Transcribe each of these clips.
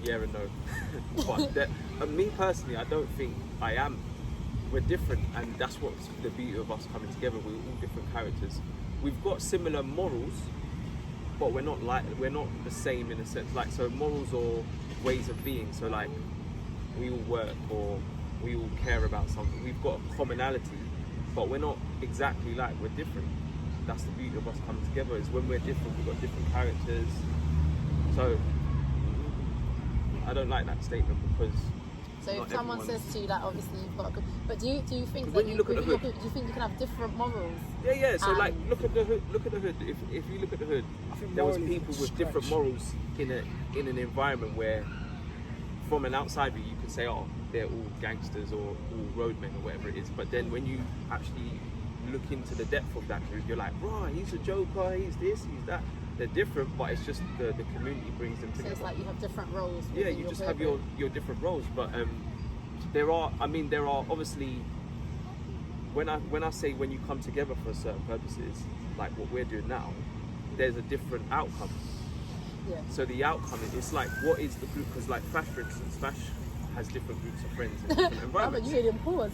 yeah and no. But me personally, I don't think I am. We're different, and that's what's the beauty of us coming together. We're all different characters. We've got similar morals, but we're not the same in a sense. Like, so morals or ways of being. So like, we all work or we all care about something. We've got a commonality, but we're not exactly like. We're different. That's the beauty of us coming together. Is when we're different, we've got different characters. So I don't like that statement because. So if someone says to you that, obviously you've got a good, but do you think that when you look at the hood, do you think you can have different morals? Yeah. So like, look at the hood. If you look at the hood, there was people with different morals in an environment where, from an outsider, you could say, oh, they're all gangsters or all roadmen or whatever it is. But then when you actually look into the depth of that group, you're like, right, he's a joker, he's this, he's that. They're different, but it's just the community brings them together. So it's like you have different roles. Yeah, you just have your different roles. But there are obviously, when I say when you come together for certain purposes, like what we're doing now, there's a different outcome. Yeah. So the outcome is like, what is the group? Because like Fash, for instance, Fash has different groups of friends in different environments. But you hear him pause.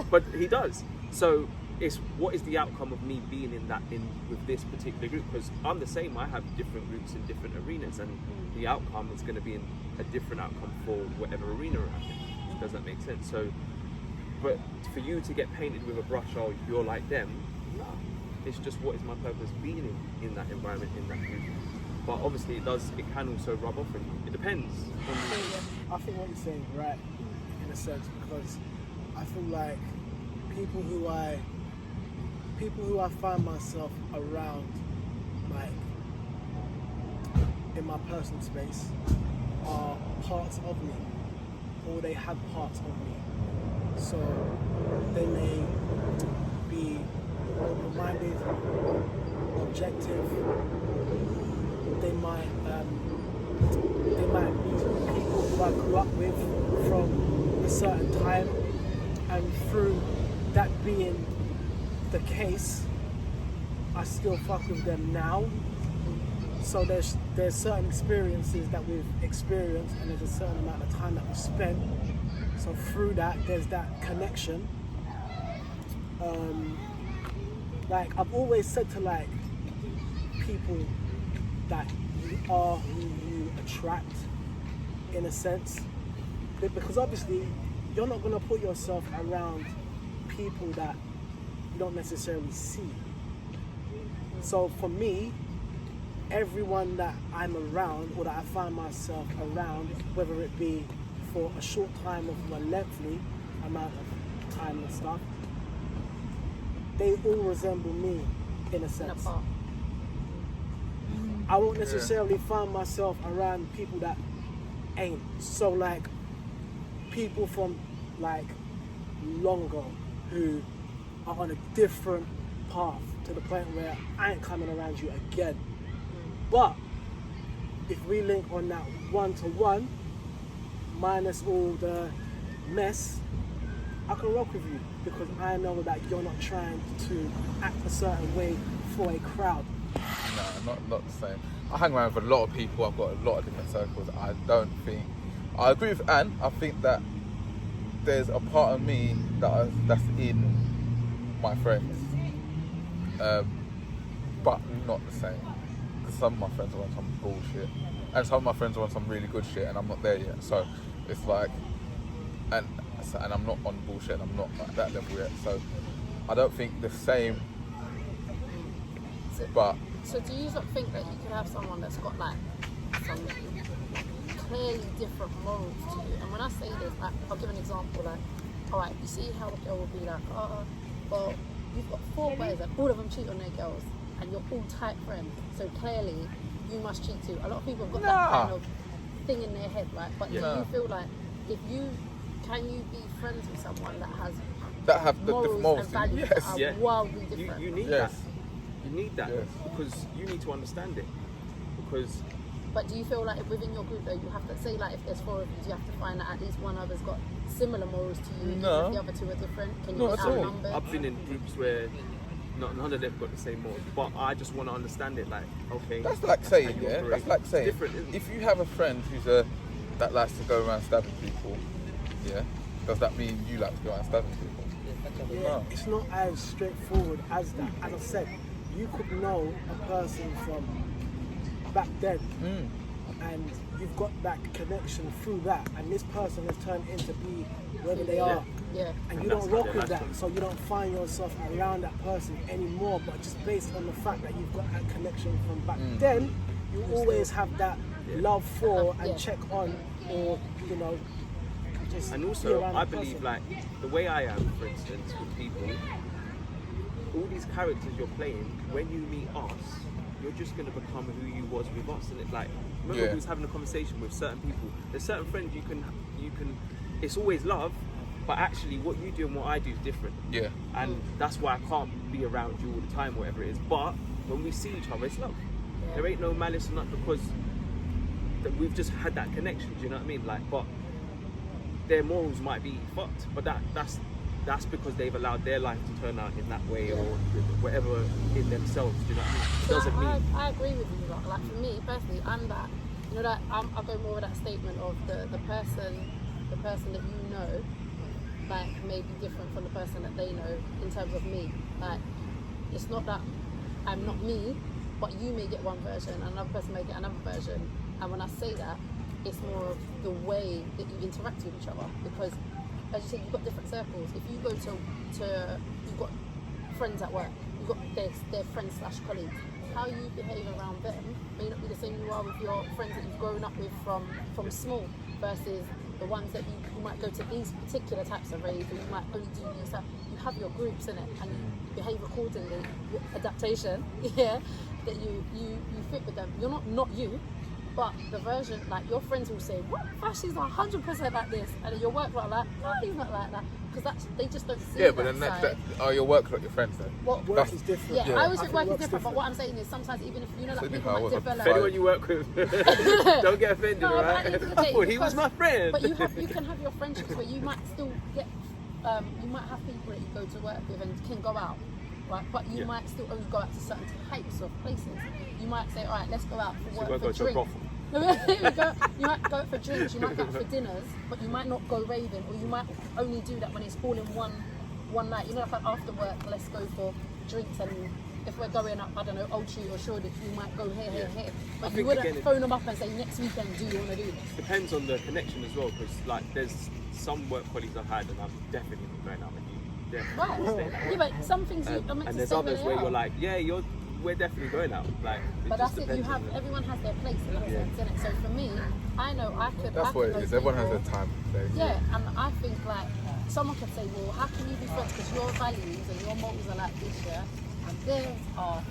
But he does. So it's what is the outcome of me being with this particular group? Because I'm the same. I have different groups in different arenas, and the outcome is going to be a different outcome for whatever arena I'm in. Does that make sense? So, but for you to get painted with a brush, oh, you're like them. No, it's just what is my purpose being in that environment, in that group. But obviously it can also rub off on you. It depends. I think what you're saying is right, in a sense, because I feel like people who I find myself around, like in my personal space, are parts of me, or they have parts of me. So they may be open-minded, objective. They might be people who I grew up with from a certain time, and through that being the case, I still fuck with them now. So there's certain experiences that we've experienced, and there's a certain amount of time that we've spent. So through that, there's that connection. Like I've always said to like people that you are who you attract, in a sense, because obviously you're not going to put yourself around people that you don't necessarily see. So for me, everyone that I'm around, or that I find myself around, whether it be for a short time or a lengthy amount of time and stuff, they all resemble me in a sense. I won't necessarily find myself around people that ain't. So like people from like long ago who are on a different path to the point where I ain't coming around you again. But if we link on that one-to-one, minus all the mess, I can rock with you because I know that you're not trying to act a certain way for a crowd. No, not the same. I hang around with a lot of people. I've got a lot of different circles. I agree with Anne. I think that there's a part of me that's in my friends, but not the same. Because some of my friends are on some bullshit, and some of my friends are on some really good shit, and I'm not there yet. So it's like, and I'm not on bullshit. I'm not at that level yet. So I don't think the same. So do you think that you could have someone that's got like some clearly different morals to you? And when I say this, like, I'll give an example. Like, alright, you see how a girl will be like, well, you've got 4 boys and all of them cheat on their girls, and you're all tight friends. So clearly, you must cheat too. A lot of people have got that kind of thing in their head, right? But do you feel like can you be friends with someone that have the morals and values that are wildly different? You need that. You need that because you need to understand it. But do you feel like within your group though, you have to say like if there's 4 of you, do you have to find that at least one other's got similar morals to you? No. If the other 2 are different? Can you Not be at all. outnumbered? I've been in groups where none of them got the same morals. But I just want to understand it. Like, okay, That's like saying, how you yeah. operate. That's like It's saying, different, isn't it? if you have a friend that likes to go around stabbing people, yeah, does that mean you like to go around stabbing people? Yeah, No. it's not as straightforward as that. As I said, you could know a person from back then, and you've got that connection through that, and this person has turned into be whoever they are, Yeah. and And you that's don't how rock their with life's that, gone. so you don't find yourself around that person anymore. But just based on the fact that you've got that connection from back then, you always have that love for and Yeah. check on, or just And be also, around I that believe person. like the way I am, for instance, with people, all these characters you're playing, when you meet us, you're just gonna become who you was with us. And it's like, remember Yeah. we was having a conversation with certain people. There's certain friends you can. It's always love, but actually, what you do and what I do is different. Yeah. And that's why I can't be around you all the time, whatever it is. But when we see each other, it's love. Yeah. There ain't no malice or nothing, because we've just had that connection. Do you know what I mean? Like, but their morals might be fucked, but that's because they've allowed their life to turn out in that way, or whatever in themselves. Do you know what I mean? It doesn't mean. I agree with you. Like for me personally, I'm that. You know that I'll go more with that statement of the person that you know, like may be different from the person that they know in terms of me. Like it's not that I'm not me, but you may get one version and another person may get another version. And when I say that, it's more of the way that you interact with each other, because as you said, you've got different circles. If you go to you've got friends at work, you've got their friends / colleagues. How you behave around them may not be the same you are with your friends that you've grown up with from small, versus the ones that you might go to these particular types of raves, or you might only do these stuff. You have your groups in it, and you behave accordingly. Your adaptation, yeah, that you fit with them. You're not you. But the version, like your friends will say, "What? Ashley's 100% like this," and then your work like, "No, he's not like that," because they just don't see Yeah, but then side. your work's not your friends then. What Work is different. Yeah, Yeah. I always I think think work is work's different, but what I'm saying is sometimes even if you know So like if people I might was a differ If like anyone you work with, don't get offended, No, but at right? the end of the day, I thought he was because- my friend. But you can have your friendships where you might still get you might have people that you go to work with and can go out, right? But you Yeah. might still only go out to certain types of places. You might say, all right, let's go out for So work we'll for go to a drinks. brothel. You might go out for drinks, you might go out for dinners, but you might not go raving, or you might only do that when it's all in one night. You know, like after work, let's go for drinks, and if we're going up, I don't know, Old Street or Shoreditch, you might go here. But you think wouldn't again, phone them up and say, next weekend, do you want to do this? Depends on the connection as well, because like there's some work colleagues I've had, and I'm definitely not going out with you. Definitely Right. staying at Yeah, work. but some things you are meant And to there's stay others where they you're are. like, yeah, we're definitely going out. Like, it But just that's it. depends on Everyone has their place in that Yeah. sense, innit? So for me, I know I could. That's I what could it know is. Everyone has people- their time. There. Yeah, and I think like someone could say, well, how can you be friends because your values and your morals are like this, yeah, and theirs are.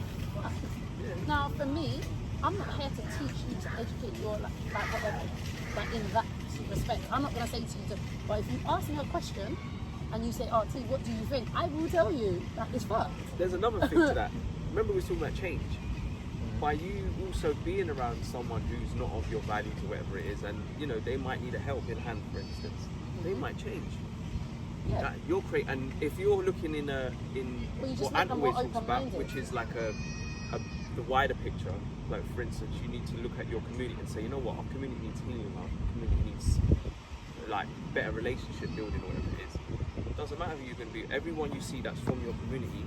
Now, for me, I'm not here to teach you to educate your like whatever, like in that respect. I'm not gonna say to you, but if you ask me a question and you say, "Oh, T, what do you think?" I will tell you that it's fucked. There's another thing to that. Remember we were talking about change. By you also being around someone who's not of your values or whatever it is, and you know they might need a helping hand, for instance, they might change. Yeah. That you're and if you're looking in Well, you just what make Ant them always more talks about, open-minded. which is like the wider picture. Like for instance, you need to look at your community and say, you know what, our community needs healing, our community needs like better relationship building or whatever it is. It doesn't matter who you're going to be. Everyone you see that's from your community,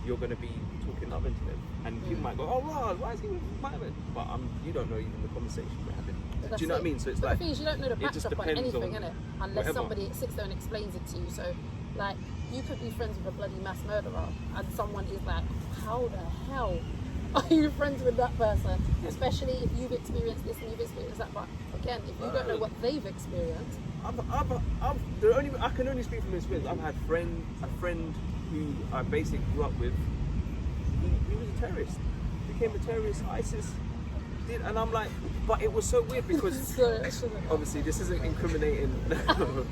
you're going to be talking love into them. And people might go, oh, Raj, why is he with my man? But you don't know even the conversation we're having. That's Do you know what I it. mean? So it's But like, the thing is, you don't know the it just backdrop on depends anything, on innit? Unless whatever. somebody sits there and explains it to you. So, like, you could be friends with a bloody mass murderer, and someone is like, how the hell are you friends with that person? Especially if you've experienced this and you've experienced that. But again, if you don't know what they've experienced, I can only speak from experience. I've had a friend who I basically grew up with. He was a terrorist. Became a terrorist. ISIS did, and I'm like, but it was so weird because so I shouldn't. obviously this isn't incriminating.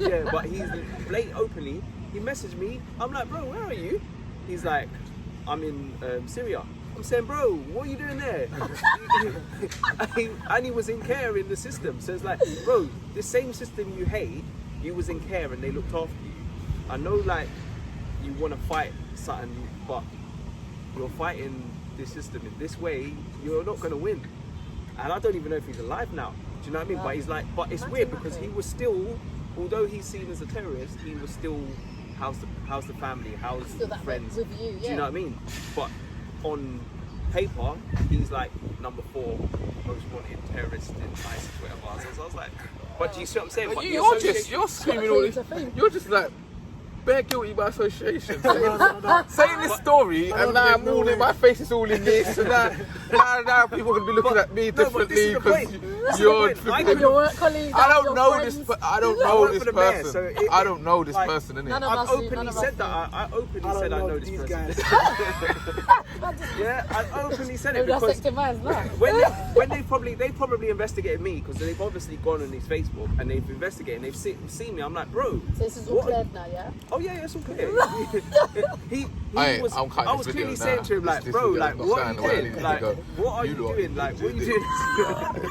Yeah, but he's blatant openly. He messaged me. I'm like, bro, where are you? He's like, I'm in Syria. I'm saying, bro, what are you doing there? And he was in care in the system. So it's like, bro, the same system you hate, you was in care and they looked after you. I know, like, you want to fight something, but you're fighting this system in this way, you're not going to win. And I don't even know if he's alive now. Do you know what I mean? Yeah. But he's like, but it's Imagine weird that, because though. he was still, although he's seen as a terrorist, he was still how's the family, how's Still the that friends. with you, Do yeah. you know what I mean? But on paper, he's like number 4 most wanted terrorist in ISIS, whatever. So I was like, but do you see what I'm saying? But You're screaming all It's this. a thing. You're just like bare guilty by association. No. Saying this story, and now I'm all in, my face is all in this, and now people are gonna be looking at me no, but this differently is the because point. This is the you're. point. I And could've- your work colleagues, I your don't know friends. this. I don't I know work this for the mayor, person. so it- I don't know this like, person, innit? none of I've us do, openly none of said us that. do. I openly I said don't I know know this these person. guys. Yeah, I openly said it Maybe that's because second man's not. when they probably investigated me because they've obviously gone on his Facebook and they've investigated and they've seen me. I'm like, bro. So this is all what- cleared now, yeah? Oh yeah, it's all clear. he Hey, was. I'm cutting I this was video clearly now. saying to him like, This bro, video's like not what are going you the way I doing? need it to Like go. what are You you lot doing? Like what are you doing?